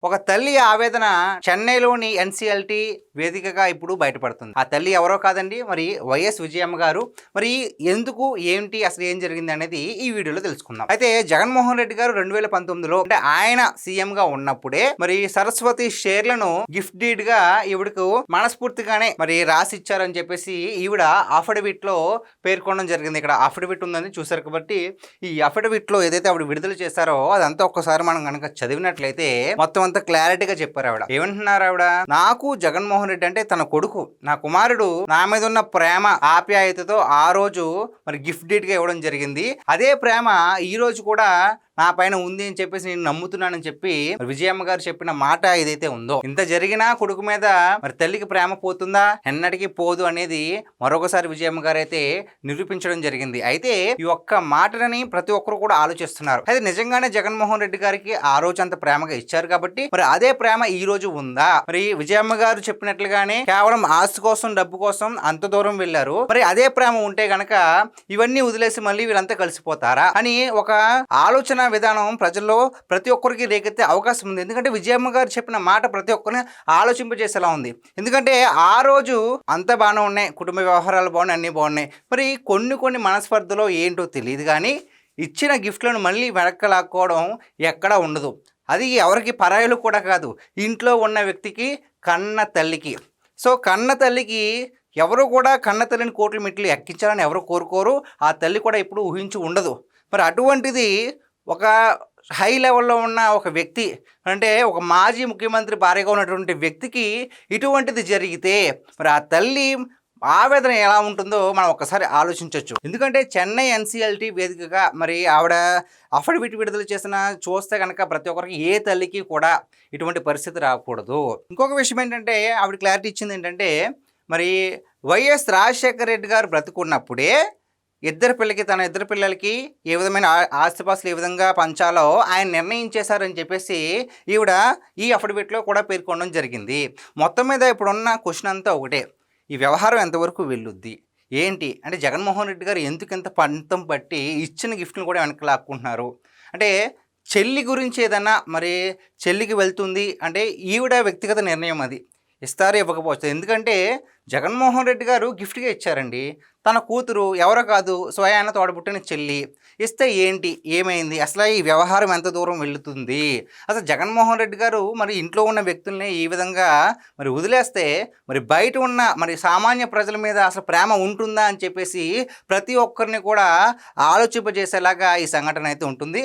ఒక తల్లి ఆవేదన చెన్నైలోని ఎన్సీఎల్టీ వేదికగా ఇప్పుడు బయటపడుతుంది. ఆ తల్లి ఎవరో కాదండి, మరి వైఎస్ విజయమ్మ గారు. మరి ఎందుకు, ఏంటి, అసలు ఏం జరిగింది అనేది ఈ వీడియోలో తెలుసుకుందాం. అయితే జగన్మోహన్ రెడ్డి గారు 2019లో అంటే ఆయన సీఎం గా ఉన్నప్పుడే మరి సరస్వతి షేర్లను గిఫ్ట్ డీడ్ గా ఈవిడకు మనస్ఫూర్తిగానే మరి రాసి ఇచ్చారని చెప్పేసి ఈవిడ అఫిడవిట్ లో పేర్కొనడం జరిగింది. ఇక్కడ అఫిడవిట్ ఉందని చూసారు కాబట్టి ఈ అఫిడవిట్ లో ఏదైతే ఆవిడ విడుదల చేశారో అదంతా ఒక్కసారి మనం కనుక చదివినట్లయితే మొత్తం అంతా క్లారిటీగా చెప్పారు. ఆవిడ ఏమంటున్నారు, ఆవిడ నాకు జగన్మోహన్ రెడ్డి అంటే తన కొడుకు, నా కుమారుడు నా మీద ఉన్న ప్రేమ ఆప్యాయతతో ఆ రోజు మరి గిఫ్ట్ డీడ్ గా ఇవ్వడం జరిగింది. అదే ప్రేమ ఈ రోజు కూడా నా పైన ఉంది అని చెప్పేసి నేను నమ్ముతున్నానని చెప్పి విజయమ్మ గారు చెప్పిన మాట ఏదైతే ఉందో, ఇంత జరిగినా కొడుకు మీద మరి తల్లికి ప్రేమ పోతుందా, ఎన్నటికీ పోదు అనేది మరొకసారి విజయమ్మ గారు అయితే నిరూపించడం జరిగింది. అయితే ఈ ఒక్క మాటని ప్రతి ఒక్కరు కూడా ఆలోచిస్తున్నారు. అయితే నిజంగానే జగన్మోహన్ రెడ్డి గారికి ఆ రోజు అంత ప్రేమగా ఇచ్చారు కాబట్టి మరి అదే ప్రేమ ఈ రోజు ఉందా? మరి విజయమ్మ గారు చెప్పినట్లుగానే కేవలం ఆస్తి కోసం, డబ్బు కోసం అంత దూరం వెళ్ళారు. మరి అదే ప్రేమ ఉంటే గనక ఇవన్నీ వదిలేసి మళ్ళీ వీళ్ళంతా కలిసిపోతారా అని ఒక ఆలోచన విధానం ప్రజల్లో ప్రతి ఒక్కరికి రేకెత్తే అవకాశం ఉంది. ఎందుకంటే విజయమ్మ గారు చెప్పిన మాట ప్రతి ఒక్కరిని ఆలోచింపజేసేలా ఉంది. ఎందుకంటే ఆ రోజు అంత బాగానే ఉన్నాయి, కుటుంబ వ్యవహారాలు బాగున్నాయి, అన్నీ బాగున్నాయి. మరి కొన్ని మనస్పర్ధలో ఏంటో తెలియదు కానీ ఇచ్చిన గిఫ్ట్లను మళ్ళీ వెనక్కి లాక్కోవడం ఎక్కడా ఉండదు. అది ఎవరికి పరాయిలు కూడా కాదు, ఇంట్లో ఉన్న వ్యక్తికి, కన్న తల్లికి. సో కన్న తల్లికి ఎవరు కూడా కన్న తల్లిని కోట్ల మెట్లు ఎక్కించాలని ఎవరు కోరుకోరు. ఆ తల్లి కూడా ఎప్పుడు ఊహించి ఉండదు. మరి అటువంటిది ఒక హై లెవెల్లో ఉన్న ఒక వ్యక్తి, అంటే ఒక మాజీ ముఖ్యమంత్రి భార్యగా ఉన్నటువంటి వ్యక్తికి ఇటువంటిది జరిగితే మరి ఆ తల్లి ఆవేదన ఎలా ఉంటుందో మనం ఒకసారి ఆలోచించవచ్చు. ఎందుకంటే చెన్నై ఎన్సీఎల్టీ వేదికగా మరి ఆవిడ అఫిడవిట్ విడుదల చేసిన చూస్తే కనుక ప్రతి ఒక్కరికి, ఏ తల్లికి కూడా ఇటువంటి పరిస్థితి రాకూడదు. ఇంకొక విషయం ఏంటంటే ఆవిడ క్లారిటీ ఇచ్చింది ఏంటంటే, మరి వైఎస్ రాజశేఖర రెడ్డి గారు బ్రతుకున్నప్పుడే తన ఇద్దరు పిల్లలకి ఏ విధమైన ఆస్తిపాస్తులు ఏ విధంగా పంచాలో ఆయన నిర్ణయించేశారని చెప్పేసి ఈవిడ ఈ అఫిడవిట్లో కూడా పేర్కొనడం జరిగింది. మొత్తం మీద ఇప్పుడున్న క్వశ్చన్ అంతా ఒకటే, ఈ వ్యవహారం ఎంతవరకు వెళ్ళుద్ది ఏంటి అంటే జగన్మోహన్ రెడ్డి గారు ఎందుకు ఇంత పంతం పట్టి ఇచ్చిన గిఫ్ట్ని కూడా వెనక్కి లాక్కుంటున్నారు అంటే చెల్లి గురించి ఏదన్నా మరి చెల్లికి వెళ్తుంది అంటే ఈవిడ వ్యక్తిగత నిర్ణయం, అది ఇస్తారు ఇవ్వకపోవచ్చు. ఎందుకంటే జగన్మోహన్ రెడ్డి గారు గిఫ్ట్గా ఇచ్చారండి. తన కూతురు ఎవరో కాదు, స్వయాన తోడబుట్టిన చెల్లి ఇస్తే ఏంటి, ఏమైంది, అసలు ఈ వ్యవహారం ఎంత దూరం వెళుతుంది? అసలు జగన్మోహన్ రెడ్డి గారు మరి ఇంట్లో ఉన్న వ్యక్తుల్ని ఈ విధంగా మరి వదిలేస్తే మరి బయట ఉన్న మరి సామాన్య ప్రజల మీద అసలు ప్రేమ ఉంటుందా అని చెప్పేసి ప్రతి ఒక్కరిని కూడా ఆలోచింపజేసేలాగా ఈ సంఘటన అయితే ఉంటుంది.